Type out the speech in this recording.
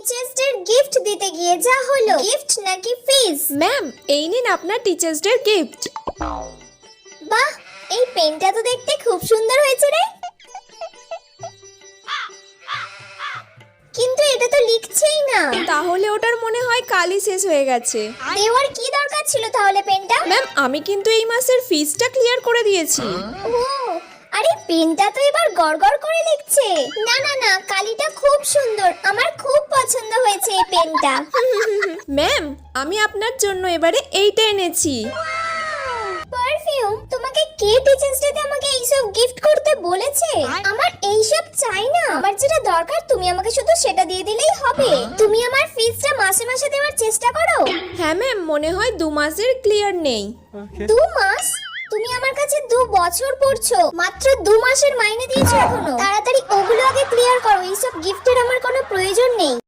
Teachers ডের gift দিতে গিয়ে যা হলো, গিফট নাকি ফিজ? ম্যাম, এই নিন আপনার টিচার্স ডে গিফট। বাহ, এই পেনটা তো দেখতে খুব সুন্দর হয়েছে রে, কিন্তু এটা তো লিখছেই না। তাহলে ওটার মনে হয় কালই শেষ হয়ে গেছে। দেওয়ার কি দরকার ছিল তাহলে পেনটা? ম্যাম, আমি কিন্তু এই মাসের ফিজটা ক্লিয়ার করে দিয়েছি। ও, আরে পেনটা তো এবার গড়গড় করে লিখছে। না না না, কালিটা খুব সুন্দর, আমার খুব পছন্দ হয়েছে এই পেনটা। ম্যাম, আমি আপনার জন্য এবারে এইটা এনেছি। পারফিউম? তোমাকে কে টিচার্স ডেতে আমাকে এইসব গিফট করতে বলেছে? আমার এইসব চাই না, আমার যেটা দরকার তুমি আমাকে শুধু সেটা দিয়ে দিলেই হবে। তুমি আমার ফিজটা মাসে মাসে দেওয়ার চেষ্টা করো। হ্যাঁ ম্যাম, মনে হয় 2 মাসের ক্লিয়ার নেই। 2 মাস? তুমি আমার কাছে 2 বছর পড়ছো, মাত্র 2 মাসের মাইনে দিয়েছো এখনো। তাড়াতাড়ি ওগুলো আগে ক্লিয়ার করো, এইসব গিফটের আমার কোনো প্রয়োজন নেই।